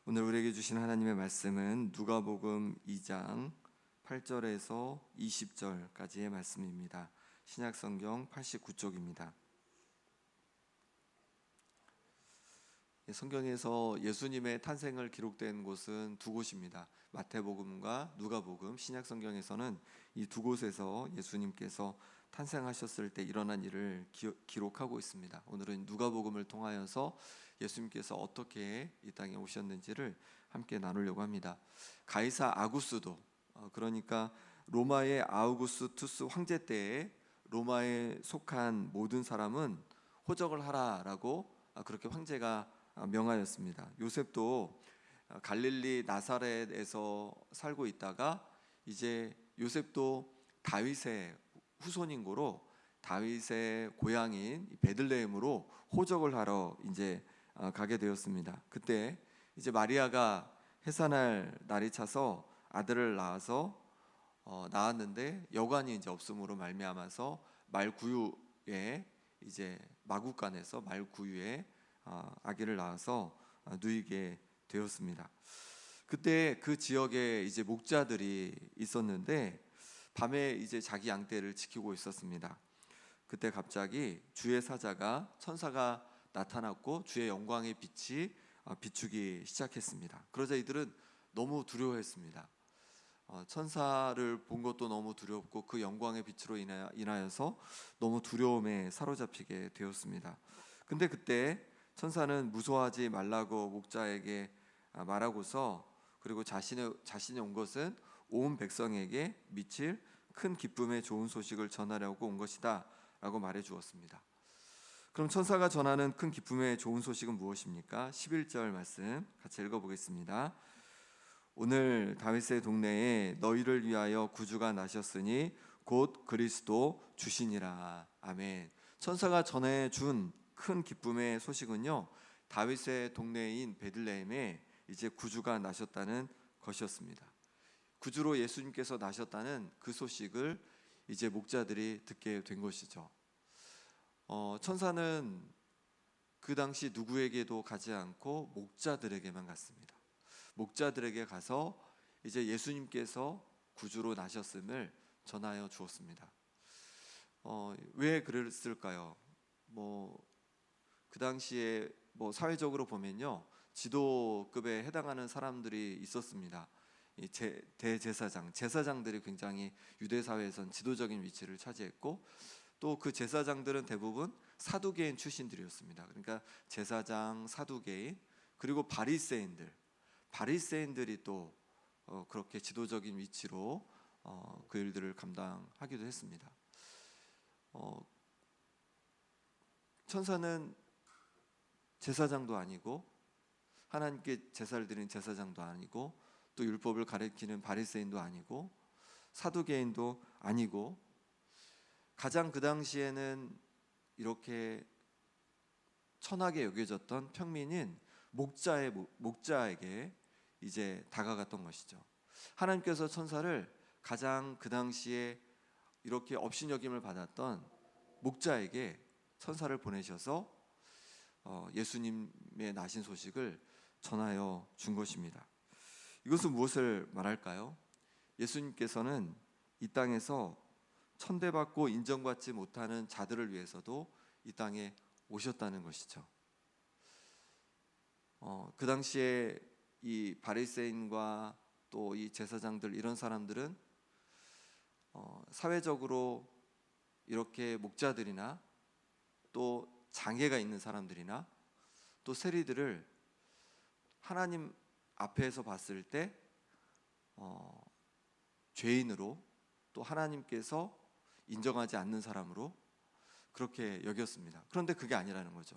오늘 우리에게 주신 하나님의 말씀은 누가복음 2장 8절에서 20절까지의 말씀입니다. 신약성경 89쪽입니다. 성경에서 예수님의 탄생을 기록된 곳은 두 곳입니다. 마태복음과 누가복음, 신약성경에서는 이 두 곳에서 예수님께서 탄생하셨을 때 일어난 일을 기록하고 있습니다. 오늘은 누가복음을 통하여서 예수님께서 어떻게 이 땅에 오셨는지를 함께 나누려고 합니다. 가이사 아구스도, 그러니까 로마의 아우구스투스 황제 때에 로마에 속한 모든 사람은 호적을 하라라고 그렇게 황제가 명하였습니다. 요셉도 갈릴리 나사렛에서 살고 있다가 이제 요셉도 다윗의 후손인 고로 다윗의 고향인 베들레헴으로 호적을 하러 이제 가게 되었습니다. 그때 이제 마리아가 해산할 날이 차서 아들을 낳았는데 여관이 이제 없음으로 말미암아서 말구유에 이제 마구간에서 말구유에 아기를 낳아서 누이게 되었습니다. 그때 그 지역에 이제 목자들이 있었는데 밤에 이제 자기 양떼를 지키고 있었습니다. 그때 갑자기 주의 사자가 천사가 나타났고 주의 영광의 빛이 비추기 시작했습니다. 그러자 이들은 너무 두려워했습니다. 천사를 본 것도 너무 두렵고 그 영광의 빛으로 인하여서 너무 두려움에 사로잡히게 되었습니다. 근데 그때 천사는 무서워하지 말라고 목자에게 말하고서 그리고 자신이 온 것은 온 백성에게 미칠 큰 기쁨의 좋은 소식을 전하려고 온 것이다 라고 말해 주었습니다. 그럼 천사가 전하는 큰 기쁨의 좋은 소식은 무엇입니까? 11절 말씀 같이 읽어보겠습니다. 오늘 다윗의 동네에 너희를 위하여 구주가 나셨으니 곧 그리스도 주시니라. 아멘. 천사가 전해준 큰 기쁨의 소식은요, 다윗의 동네인 베들레헴에 이제 구주가 나셨다는 것이었습니다. 구주로 예수님께서 나셨다는 그 소식을 이제 목자들이 듣게 된 것이죠. 천사는 그 당시 누구에게도 가지 않고 목자들에게만 갔습니다. 목자들에게 가서 이제 예수님께서 구주로 나셨음을 전하여 주었습니다. 왜 그랬을까요? 그 당시에 사회적으로 보면요, 지도급에 해당하는 사람들이 있었습니다. 제사장들이 굉장히 유대 사회에선 지도적인 위치를 차지했고, 또 그 제사장들은 대부분 사두개인 출신들이었습니다. 그러니까 제사장, 사두개인, 그리고 바리새인들이 또 그렇게 지도적인 위치로 그 일들을 감당하기도 했습니다. 천사는 제사장도 아니고 하나님께 제사를 드리는 제사장도 아니고 또 율법을 가르치는 바리새인도 아니고 사두개인도 아니고 가장 그 당시에는 이렇게 천하게 여겨졌던 평민인 목자에게 이제 다가갔던 것이죠. 하나님께서 천사를 가장 그 당시에 이렇게 업신여김을 받았던 목자에게 천사를 보내셔서 예수님의 나신 소식을 전하여 준 것입니다. 이것은 무엇을 말할까요? 예수님께서는 이 땅에서 천대받고 인정받지 못하는 자들을 위해서도 이 땅에 오셨다는 것이죠. 그 당시에 이 바리새인과 또 이 제사장들 이런 사람들은 사회적으로 이렇게 목자들이나 또 장애가 있는 사람들이나 또 세리들을 하나님 앞에서 봤을 때 죄인으로 또 하나님께서 인정하지 않는 사람으로 그렇게 여겼습니다. 그런데 그게 아니라는 거죠.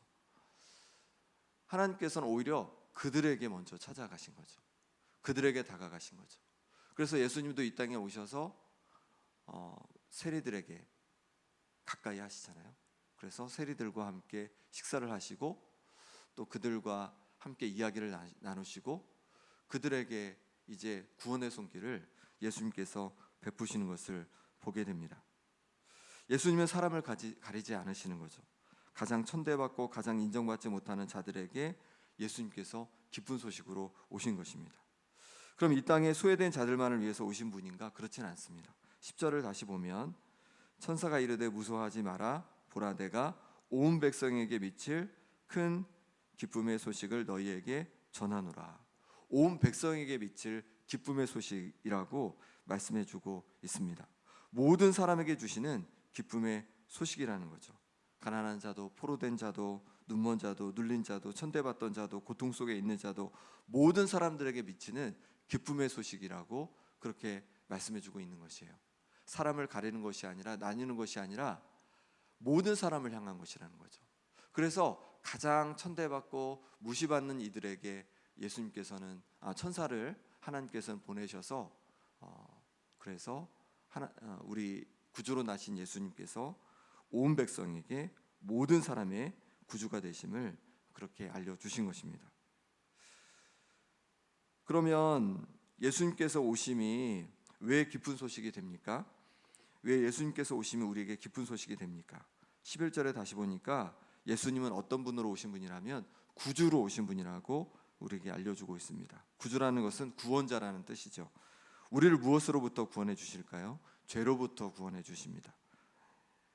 하나님께서는 오히려 그들에게 먼저 찾아가신 거죠. 그들에게 다가가신 거죠. 그래서 예수님도 이 땅에 오셔서 세리들에게 가까이 하시잖아요. 그래서 세리들과 함께 식사를 하시고 또 그들과 함께 이야기를 나누시고 그들에게 이제 구원의 손길을 예수님께서 베푸시는 것을 보게 됩니다. 예수님은 사람을 가리지 않으시는 거죠. 가장 천대받고 가장 인정받지 못하는 자들에게 예수님께서 기쁜 소식으로 오신 것입니다. 그럼 이 땅에 소외된 자들만을 위해서 오신 분인가? 그렇진 않습니다. 10절을 다시 보면 천사가 이르되 무서워하지 마라. 보라 내가 온 백성에게 미칠 큰 기쁨의 소식을 너희에게 전하노라. 온 백성에게 미칠 기쁨의 소식이라고 말씀해 주고 있습니다. 모든 사람에게 주시는 기쁨의 소식이라는 거죠. 가난한 자도, 포로된 자도, 눈먼 자도, 눌린 자도, 천대받던 자도, 고통 속에 있는 자도, 모든 사람들에게 미치는 기쁨의 소식이라고 그렇게 말씀해 주고 있는 것이에요. 사람을 가리는 것이 아니라, 나뉘는 것이 아니라 모든 사람을 향한 것이라는 거죠. 그래서 가장 천대받고 무시받는 이들에게 예수님께서는 천사를 하나님께서는 보내셔서 그래서 우리 구주로 나신 예수님께서 온 백성에게 모든 사람의 구주가 되심을 그렇게 알려주신 것입니다. 그러면 예수님께서 오심이 왜 기쁜 소식이 됩니까? 왜 예수님께서 오심이 우리에게 기쁜 소식이 됩니까? 11절에 다시 보니까 예수님은 어떤 분으로 오신 분이라면 구주로 오신 분이라고 우리에게 알려주고 있습니다. 구주라는 것은 구원자라는 뜻이죠. 우리를 무엇으로부터 구원해 주실까요? 죄로부터 구원해 주십니다.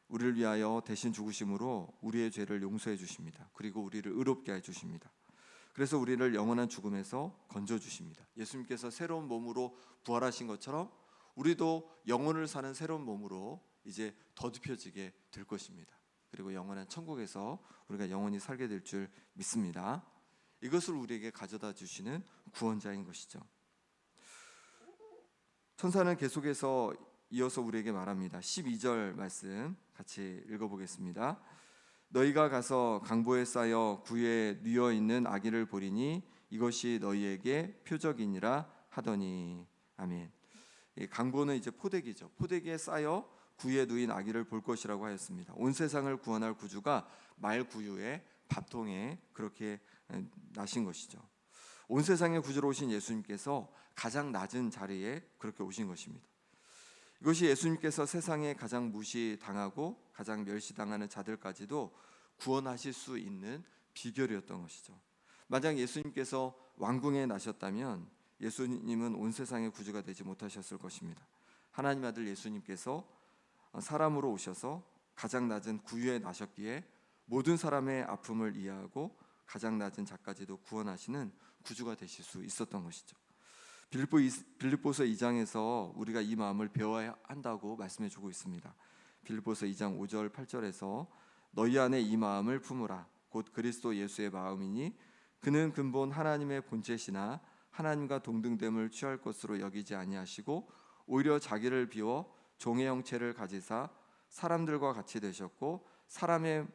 우리를 위하여 대신 죽으심으로 우리의 죄를 용서해 주십니다. 그리고 우리를 의롭게 해 주십니다. 그래서 우리를 영원한 죽음에서 건져 주십니다. 예수님께서 새로운 몸으로 부활하신 것처럼 우리도 영혼을 사는 새로운 몸으로 이제 더럽혀지게 될 것입니다. 그리고 영원한 천국에서 우리가 영원히 살게 될 줄 믿습니다. 이것을 우리에게 가져다 주시는 구원자인 것이죠. 천사는 계속해서 이어서 우리에게 말합니다. 12절 말씀 같이 읽어보겠습니다. 너희가 가서 강보에 쌓여 구유에 뉘어 있는 아기를 보리니 이것이 너희에게 표적이니라 하더니. 아멘. 강보는 이제 포대기죠. 포대기에 쌓여 구유에 누인 아기를 볼 것이라고 하였습니다. 온 세상을 구원할 구주가 말 구유에 밥통에 그렇게 나신 것이죠. 온 세상의 구주로 오신 예수님께서 가장 낮은 자리에 그렇게 오신 것입니다. 이것이 예수님께서 세상에 가장 무시당하고 가장 멸시당하는 자들까지도 구원하실 수 있는 비결이었던 것이죠. 만약 예수님께서 왕궁에 나셨다면 예수님은 온 세상의 구주가 되지 못하셨을 것입니다. 하나님 아들 예수님께서 사람으로 오셔서 가장 낮은 구유에 나셨기에 모든 사람의 아픔을 이해하고 가장 낮은 자까지도 구원하시는 구주가 되실 수 있었던 것이죠. 빌립보서 2장에서 우리가 이 마음을 배워야 한다고 말씀해 주고 있습니다. 빌립보서 2장 5절 8절에서 너희 안에 이 마음을 품으라 곧 그리스도 예수의 마음이니 그는 근본 하나님의 본체시나 하나님과 동등됨을 취할 것으로 여기지 아니하시고 오히려 자기를 비워 종의 형체를 가지사 사람들과 같이 되셨고 사람의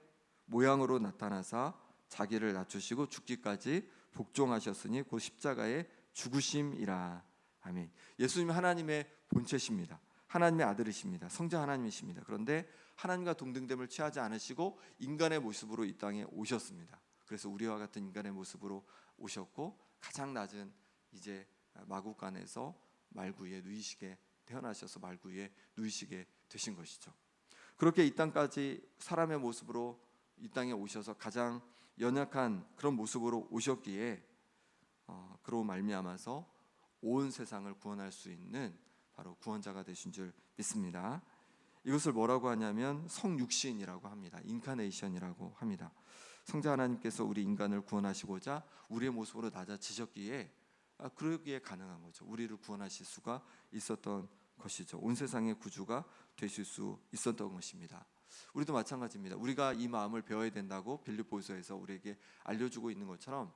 모양으로 나타나사 자기를 낮추시고 죽기까지 복종하셨으니 곧 십자가의 죽으심이라. 아멘. 예수님은 하나님의 본체십니다. 하나님의 아들이십니다. 성자 하나님이십니다. 그런데 하나님과 동등됨을 취하지 않으시고 인간의 모습으로 이 땅에 오셨습니다. 그래서 우리와 같은 인간의 모습으로 오셨고 가장 낮은 이제 마구간에서 말구에 누이시게 태어나셔서 말구에 누이시게 되신 것이죠. 그렇게 이 땅까지 사람의 모습으로 이 땅에 오셔서 가장 연약한 그런 모습으로 오셨기에 그로 말미암아서 온 세상을 구원할 수 있는 바로 구원자가 되신 줄 믿습니다. 이것을 뭐라고 하냐면 성육신이라고 합니다. 인카네이션이라고 합니다. 성자 하나님께서 우리 인간을 구원하시고자 우리의 모습으로 낮아지셨기에 그러기에 가능한 거죠. 우리를 구원하실 수가 있었던 것이죠. 온 세상의 구주가 되실 수 있었던 것입니다. 우리도 마찬가지입니다. 우리가 이 마음을 배워야 된다고 빌립보서에서 우리에게 알려주고 있는 것처럼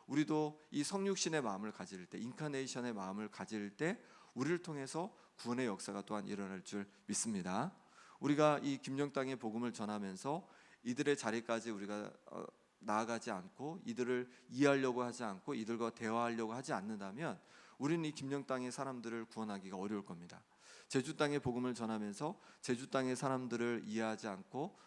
우리도 이 성육신의 마음을 가질 때, 인카네이션의 마음을 가질 때 우리를 통해서 구원의 역사가 또한 일어날 줄 믿습니다. 우리가 이 김영 땅의 복음을 전하면서 이들의 자리까지 우리가 나아가지 않고 이들을 이해하려고 하지 않고 이들과 대화하려고 하지 않는다면 우리는 이 김영 땅의 사람들을 구원하기가 어려울 겁니다. 제주 땅의 복음을 전하면서 제주 땅의 사람들을 이해하지 않고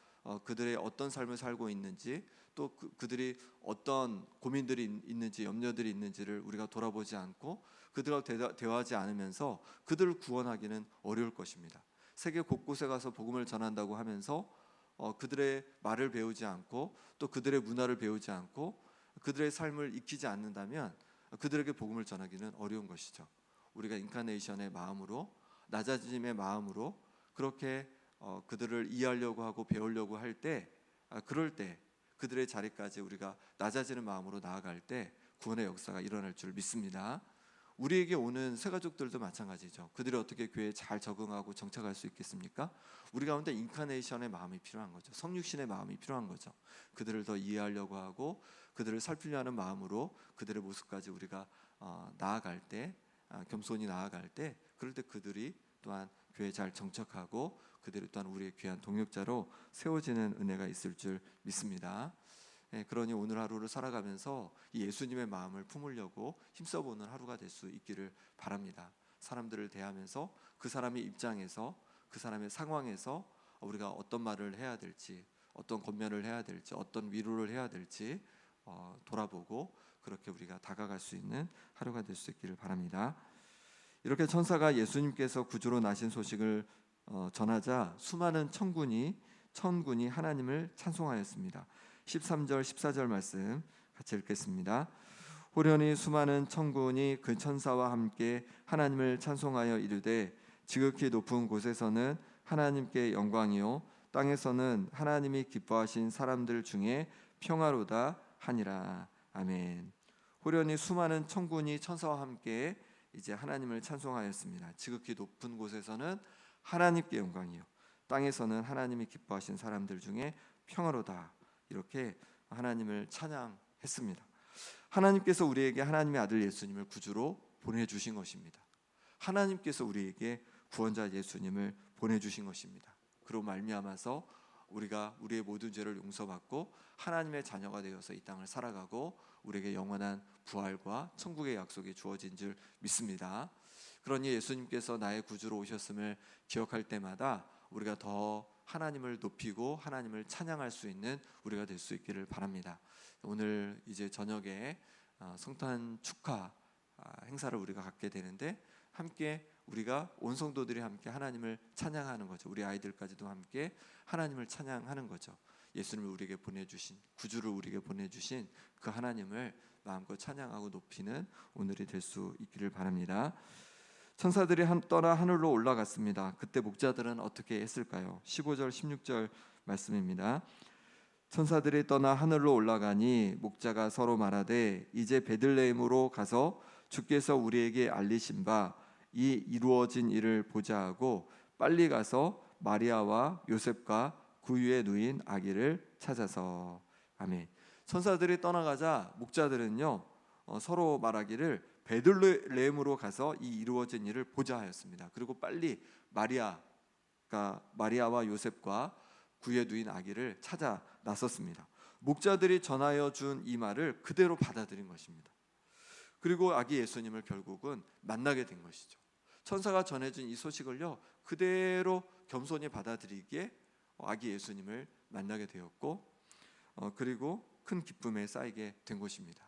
그들의 어떤 삶을 살고 있는지 또 그들이 어떤 고민들이 있는지 염려들이 있는지를 우리가 돌아보지 않고 그들과 대화하지 않으면서 그들을 구원하기는 어려울 것입니다. 세계 곳곳에 가서 복음을 전한다고 하면서 그들의 말을 배우지 않고 또 그들의 문화를 배우지 않고 그들의 삶을 익히지 않는다면 그들에게 복음을 전하기는 어려운 것이죠. 우리가 인카네이션의 마음으로, 낮아짐의 마음으로 그렇게 그들을 이해하려고 하고 배우려고 할 때, 그럴 때 그들의 자리까지 우리가 낮아지는 마음으로 나아갈 때 구원의 역사가 일어날 줄 믿습니다. 우리에게 오는 새가족들도 마찬가지죠. 그들이 어떻게 교회에 잘 적응하고 정착할 수 있겠습니까? 우리 가운데 인카네이션의 마음이 필요한 거죠. 성육신의 마음이 필요한 거죠. 그들을 더 이해하려고 하고 그들을 살피려 하는 마음으로 그들의 모습까지 우리가 나아갈 때, 겸손히 나아갈 때, 그럴 때 그들이 또한 교회에 잘 정착하고 그들이 또한 우리의 귀한 동역자로 세워지는 은혜가 있을 줄 믿습니다. 그러니 오늘 하루를 살아가면서 이 예수님의 마음을 품으려고 힘써보는 하루가 될 수 있기를 바랍니다. 사람들을 대하면서 그 사람의 입장에서, 그 사람의 상황에서 우리가 어떤 말을 해야 될지, 어떤 권면을 해야 될지, 어떤 위로를 해야 될지 돌아보고 그렇게 우리가 다가갈 수 있는 하루가 될 수 있기를 바랍니다. 이렇게 천사가 예수님께서 구주로 나신 소식을 전하자 수많은 천군이 하나님을 찬송하였습니다. 13절 14절 말씀 같이 읽겠습니다. 호련히 수많은 천군이 그 천사와 함께 하나님을 찬송하여 이르되 지극히 높은 곳에서는 하나님께 영광이요 땅에서는 하나님이 기뻐하신 사람들 중에 평화로다 하니라. 아멘. 호련히 수많은 천군이 천사와 함께 이제 하나님을 찬송하였습니다. 지극히 높은 곳에서는 하나님께 영광이요 땅에서는 하나님이 기뻐하신 사람들 중에 평화로다. 이렇게 하나님을 찬양했습니다. 하나님께서 우리에게 하나님의 아들 예수님을 구주로 보내주신 것입니다. 하나님께서 우리에게 구원자 예수님을 보내주신 것입니다. 그로 말미암아서 우리가 우리의 모든 죄를 용서받고 하나님의 자녀가 되어서 이 땅을 살아가고 우리에게 영원한 부활과 천국의 약속이 주어진 줄 믿습니다. 그러니 예수님께서 나의 구주로 오셨음을 기억할 때마다 우리가 더 하나님을 높이고 하나님을 찬양할 수 있는 우리가 될 수 있기를 바랍니다. 오늘 이제 저녁에 성탄 축하 행사를 우리가 갖게 되는데 함께 우리가 온 성도들이 함께 하나님을 찬양하는 거죠. 우리 아이들까지도 함께 하나님을 찬양하는 거죠. 예수님을 우리에게 보내주신, 구주를 우리에게 보내주신 그 하나님을 마음껏 찬양하고 높이는 오늘이 될 수 있기를 바랍니다. 천사들이 떠나 하늘로 올라갔습니다. 그때 목자들은 어떻게 했을까요? 15절 16절 말씀입니다. 천사들이 떠나 하늘로 올라가니 목자가 서로 말하되 이제 베들레헴으로 가서 주께서 우리에게 알리신 바 이 이루어진 일을 보자 하고 빨리 가서 마리아와 요셉과 구유에 누인 아기를 찾아서. 아멘. 천사들이 떠나가자 목자들은요 서로 말하기를 베들레헴으로 가서 이 이루어진 일을 보자 하였습니다. 그리고 빨리 마리아와 요셉과 구유에 누인 아기를 찾아 나섰습니다. 목자들이 전하여 준 이 말을 그대로 받아들인 것입니다. 그리고 아기 예수님을 결국은 만나게 된 것이죠. 천사가 전해준 이 소식을요 그대로 겸손히 받아들이기에 아기 예수님을 만나게 되었고 그리고 큰 기쁨에 쌓이게 된 것입니다.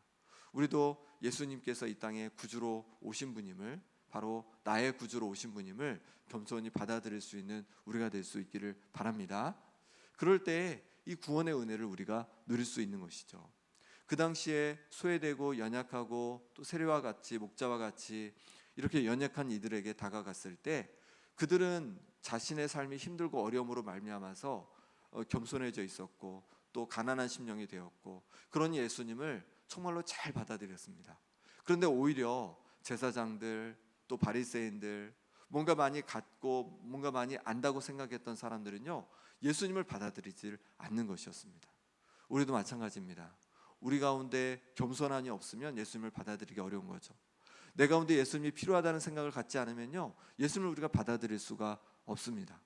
우리도 예수님께서 이 땅에 구주로 오신 분임을, 바로 나의 구주로 오신 분임을 겸손히 받아들일 수 있는 우리가 될 수 있기를 바랍니다. 그럴 때 이 구원의 은혜를 우리가 누릴 수 있는 것이죠. 그 당시에 소외되고 연약하고 또 세리와 같이 목자와 같이 이렇게 연약한 이들에게 다가갔을 때 그들은 자신의 삶이 힘들고 어려움으로 말미암아서 겸손해져 있었고 또 가난한 심령이 되었고 그러니 예수님을 정말로 잘 받아들였습니다. 그런데 오히려 제사장들 또 바리새인들 뭔가 많이 갖고 뭔가 많이 안다고 생각했던 사람들은요 예수님을 받아들이지 않는 것이었습니다. 우리도 마찬가지입니다. 우리 가운데 겸손함이 없으면 예수님을 받아들이기 어려운 거죠. 내 가운데 예수님이 필요하다는 생각을 갖지 않으면요 예수님을 우리가 받아들일 수가 없습니다.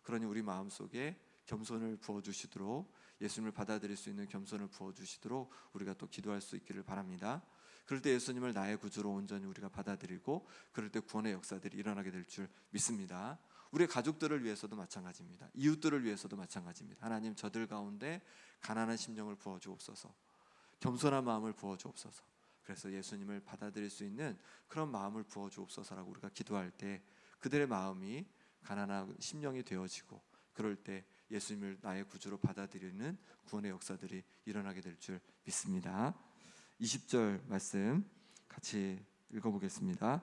그러니 우리 마음속에 겸손을 부어주시도록, 예수님을 받아들일 수 있는 겸손을 부어주시도록 우리가 또 기도할 수 있기를 바랍니다. 그럴 때 예수님을 나의 구주로 온전히 우리가 받아들이고 그럴 때 구원의 역사들이 일어나게 될 줄 믿습니다. 우리 가족들을 위해서도 마찬가지입니다. 이웃들을 위해서도 마찬가지입니다. 하나님 저들 가운데 가난한 심령을 부어주옵소서, 겸손한 마음을 부어주옵소서. 그래서 예수님을 받아들일 수 있는 그런 마음을 부어주옵소서라고 우리가 기도할 때 그들의 마음이 가난한 심령이 되어지고 그럴 때 예수님을 나의 구주로 받아들이는 구원의 역사들이 일어나게 될 줄 믿습니다. 20절 말씀 같이 읽어보겠습니다.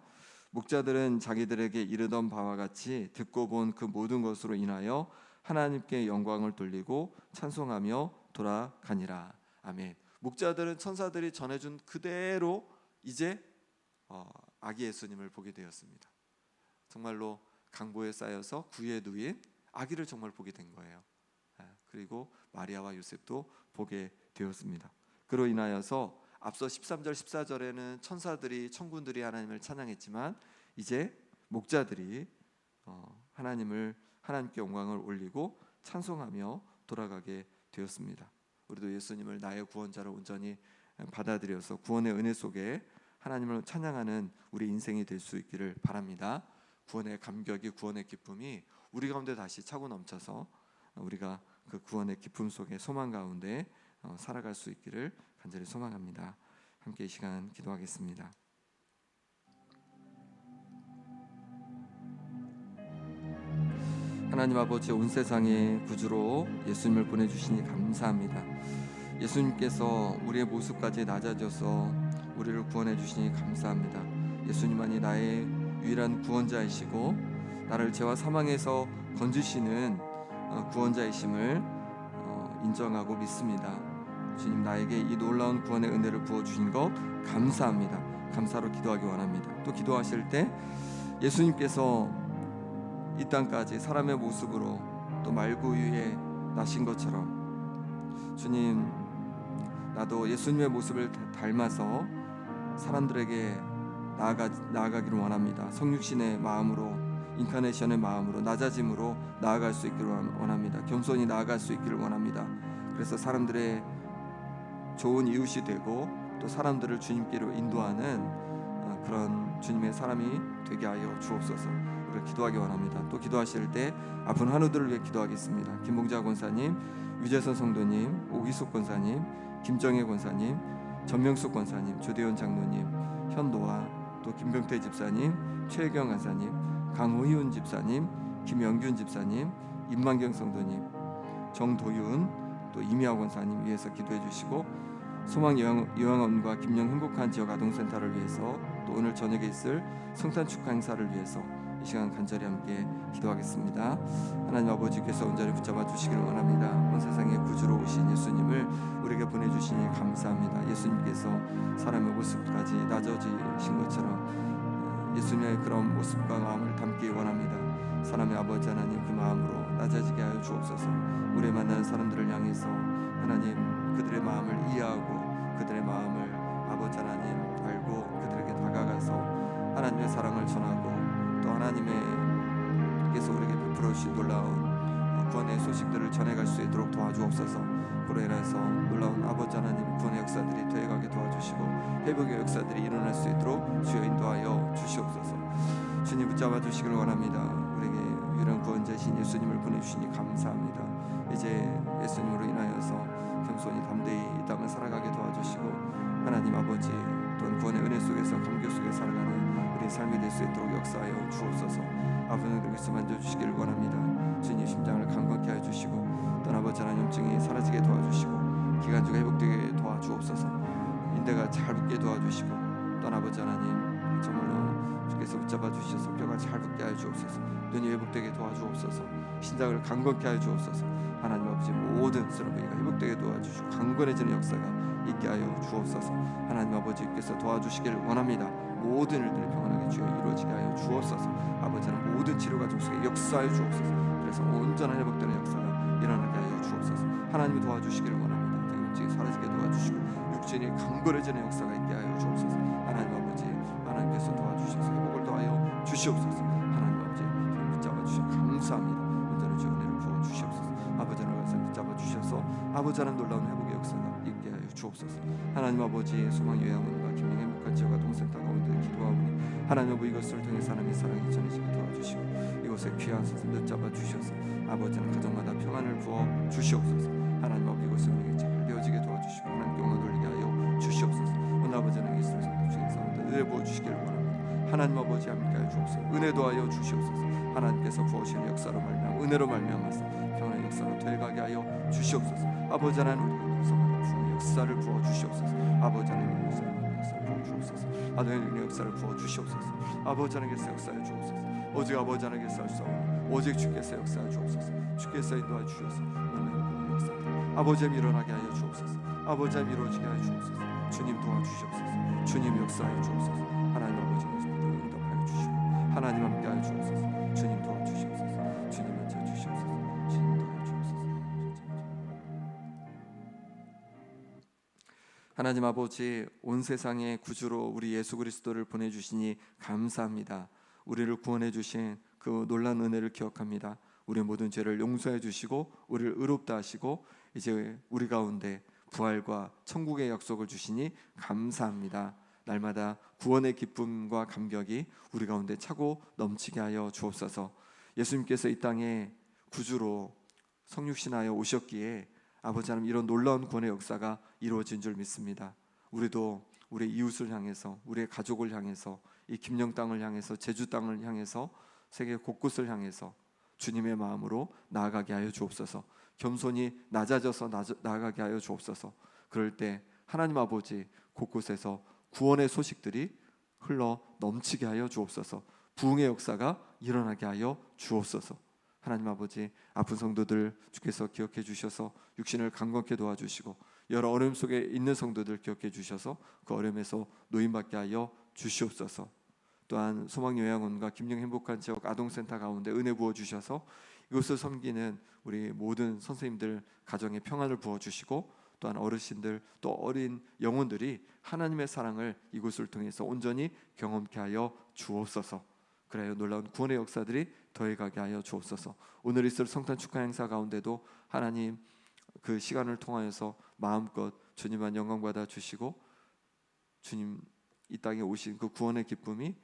목자들은 자기들에게 이르던 바와 같이 듣고 본 그 모든 것으로 인하여 하나님께 영광을 돌리고 찬송하며 돌아가니라. 아멘. 목자들은 천사들이 전해준 그대로 이제 아기 예수님을 보게 되었습니다. 정말로 강보에 쌓여서 구유에 누인 아기를 정말 보게 된 거예요. 그리고 마리아와 요셉도 보게 되었습니다. 그로 인하여서 앞서 13절 14절에는 천사들이 천군들이 하나님을 찬양했지만 이제 목자들이 하나님께 영광을 올리고 찬송하며 돌아가게 되었습니다. 우리도 예수님을 나의 구원자로 온전히 받아들여서 구원의 은혜 속에 하나님을 찬양하는 우리 인생이 될 수 있기를 바랍니다. 구원의 감격이, 구원의 기쁨이 우리 가운데 다시 차고 넘쳐서 우리가 그 구원의 기쁨 속에 소망 가운데 살아갈 수 있기를 간절히 소망합니다. 함께 이 시간 기도하겠습니다. 하나님 아버지, 온 세상에 구주로 예수님을 보내주시니 감사합니다. 예수님께서 우리의 모습까지 낮아져서 우리를 구원해 주시니 감사합니다. 예수님만이 나의 유일한 구원자이시고 나를 죄와 사망에서 건지시는 구원자이심을 인정하고 믿습니다. 주님, 나에게 이 놀라운 구원의 은혜를 부어주신 것 감사합니다. 감사로 기도하기 원합니다. 또 기도하실 때 예수님께서 이 땅까지 사람의 모습으로 또 말구유에 나신 것처럼 주님, 나도 예수님의 모습을 닮아서 사람들에게 나아가기를 원합니다. 성육신의 마음으로, 인카네이션의 마음으로, 낮아짐으로 나아갈 수 있기를 원합니다. 겸손히 나아갈 수 있기를 원합니다. 그래서 사람들의 좋은 이웃이 되고 또 사람들을 주님께로 인도하는 그런 주님의 사람이 되게 하여 주옵소서. 우리가 기도하기 원합니다. 또 기도하실 때 아픈 환우들을 위해 기도하겠습니다. 김봉자 권사님, 유재선 성도님, 오기숙 권사님, 김정혜 권사님, 전명숙 권사님, 조대현 장로님, 현노아, 또 김병태 집사님, 최혜경 간사님, 강호희훈 집사님, 김영균 집사님, 임만경 성도님, 정도윤, 또 이미아 권사님 위해서 기도해 주시고, 소망 요양원과 김영 행복한 지역 아동센터를 위해서, 또 오늘 저녁에 있을 성탄 축하 행사를 위해서 이 시간 간절히 함께 기도하겠습니다. 하나님 아버지께서 온전히 붙잡아 주시기를 원합니다. 온 세상에 구주로 오신 예수님을 우리에게 보내주시니 감사합니다. 예수님께서 사람의 모습까지 낮아지신 것처럼 예수님의 그런 모습과 마음을 담기 원합니다. 사람의 아버지 하나님, 그 마음으로 낮아지게 하여 주옵소서. 우리 만나는 사람들을 향해서 하나님, 그들의 마음을 이해하고 그들의 마음을 아버지 하나님 알고 그들에게 다가가서 하나님의 사랑을 전하고 또 하나님께서 우리에게 베풀어 주신 놀라운 구원의 소식들을 전해갈 수 있도록 도와주옵소서. 그로 인해서 놀라운 아버지 하나님 구원의 역사들이 되어가게 도와주시고 회복의 역사들이 일어날 수 있도록 주여 인도하여 주시옵소서. 주님 붙잡아 주시길 원합니다. 우리에게 유일한 구원자이신 예수님을 보내주시니 감사합니다. 이제 예수님으로 인하여서 겸손히 담대히 이 땅을 살아가게 도와주시고 하나님 아버지, 또한 구원의 은혜 속에서 감격 속에 살아가는 우리 삶이 될 수 있도록 역사하여 주옵소서. 아버지께서 만져주시기를 원합니다. 주님 심장을 강건케 하여 주시고 또 아버지 하나님 염증이 사라지게 도와주시고 기관지가 회복되게 도와주옵소서. 인대가 잘 붙게 도와주시고 또 아버지 하나님 정말로 주께서 붙잡아 주셔서 뼈가 잘 붙게 하여 주옵소서. 눈이 회복되게 도와주옵소서. 신장을 강건케 하여 주옵소서. 하나님 아버지, 모든 쓰러기가 회복되게 도와주시고 강건해지는 역사가 있게 하여 주옵소서. 하나님 아버지께서 도와주시기를 원합니다. 모든 일들이 평안하게 주여 이루어지게 하여 주옵소서. 아버지는 모든 치료 가족 속에 역사하여 주옵소서. 그래서 온전한 회복되는 역사가 일어나게 하여 주옵소서. 하나님이 도와주시기를 원합니다. 대금증이 사라지게 도와주시고 육신이 강건해지는 역사가 있게 하여 주옵소서. 하나님 아버지, 하나님께서 도와주셔서 회복을 도하여 주시옵소서. 하나님 아버지, 붙잡아 주셔서 감사합니다. 온전한 주의 은혜를 부어 주시옵소서. 아버지 하나님 붙잡아 주셔서 아버지 하나님 놀라운 회복의 역사가 있게 하여 주옵소서. 하나님 아버지, 소망 요양원과 김영 행복한 지역 아동센터 가운데 기도하오니 하나님 아버지, 이것을 통해 사람의 사랑이 전해지게 도와주시고 이곳에 귀한 선생님 붙잡아 주셔서 아버지는 가정마다 평안을 부어 주시옵소서. 하나님 아버지, 이곳을 우리에게 잘 되어지게 도와주시고 하나님께 영광 돌리게 하여 주시옵소서. 오늘 아버지는 이스라엘 성도 중에서 은혜 부어 주시기를 원합니다. 하나님 아버지, 함께 하여 주옵소서. 은혜 도하여 주시옵소서. 하나님께서 부어주시는 역사로 말미암아 은혜로 말미암아서 평안의 역사로 되어가게 하여 주시옵소서. 아버지 하나님 우리 구성하는 부흥의 역사를 부어 주시옵소서. 아버지 하나님 역사를 부어 주옵소서. 하나님의 역사를 부어 주시옵소서. 아버지 하나님께서 역사해 주옵소서. 오직 아버지 하나님께서 할 수 없는 오직 주께서 역사해 주옵소서. 주께서 인도해 주셔서 하나님의 역사들 아버지 일어나게 하여 주옵소서. 아버지 이루어지게 하여 주옵소서. 주님 도와주시옵소서. 주님 역사해 주옵소서. 하나님 아버지께서 응답하여 주시고 하나님 함께하여 주옵소서. 주님 도와주시옵소서. 주님 만져 주시옵소서. 주님 도와주옵소서. 하나님 아버지, 온 세상의 구주로 우리 예수 그리스도를 보내주시니 감사합니다. 우리를 구원해 주신 그 놀라운 은혜를 기억합니다. 우리의 모든 죄를 용서해 주시고 우리를 의롭다 하시고 이제 우리 가운데 부활과 천국의 약속을 주시니 감사합니다. 날마다 구원의 기쁨과 감격이 우리 가운데 차고 넘치게 하여 주옵소서. 예수님께서 이 땅에 구주로 성육신하여 오셨기에 아버지 하나님 이런 놀라운 구원의 역사가 이루어진 줄 믿습니다. 우리도 우리 이웃을 향해서, 우리의 가족을 향해서, 이 김영 땅을 향해서, 제주 땅을 향해서, 세계 곳곳을 향해서 주님의 마음으로 나아가게 하여 주옵소서. 겸손히 낮아져서 나아가게 하여 주옵소서. 그럴 때 하나님 아버지 곳곳에서 구원의 소식들이 흘러 넘치게 하여 주옵소서. 부흥의 역사가 일어나게 하여 주옵소서. 하나님 아버지, 아픈 성도들 주께서 기억해 주셔서 육신을 강건케 도와주시고 여러 어려움 속에 있는 성도들 기억해 주셔서 그 어려움에서 노인받게 하여 주시옵소서. 또한 소망요양원과 김영 행복한 지역 아동센터 가운데 은혜 부어 주셔서 이곳을 섬기는 우리 모든 선생님들 가정에 평안을 부어 주시고 또한 어르신들 또 어린 영혼들이 하나님의 사랑을 이곳을 통해서 온전히 경험케 하여 주옵소서. 그래요, 놀라운 구원의 역사들이 더해가게 하여 주옵소서. 오늘 있을 성탄 축하 행사 가운데도 하나님 그 시간을 통하여서 마음껏 주님만 영광 받아 주시고 주님 이 땅에 오신 그 구원의 기쁨이,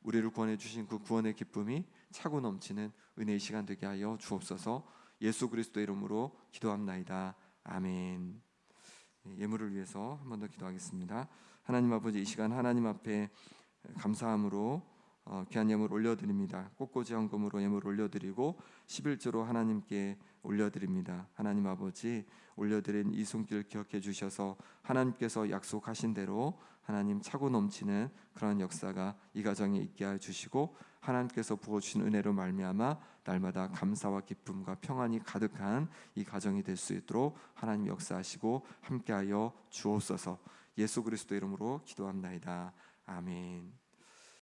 우리를 구원해 주신 그 구원의 기쁨이 차고 넘치는 은혜의 시간 되게 하여 주옵소서. 예수 그리스도 이름으로 기도합나이다. 아멘. 예물을 위해서 한 번 더 기도하겠습니다. 하나님 아버지, 이 시간 하나님 앞에 감사함으로 귀한 예물 올려드립니다. 꽃꽂이 헌금으로 예물 올려드리고 11조로 하나님께 올려드립니다. 하나님 아버지, 올려드린 이 손길 기억해 주셔서 하나님께서 약속하신 대로 하나님 차고 넘치는 그런 역사가 이 가정에 있게 해 주시고 하나님께서 부어주신 은혜로 말미암아 날마다 감사와 기쁨과 평안이 가득한 이 가정이 될 수 있도록 하나님 역사하시고 함께하여 주옵소서. 예수 그리스도 이름으로 기도합나이다. 아멘.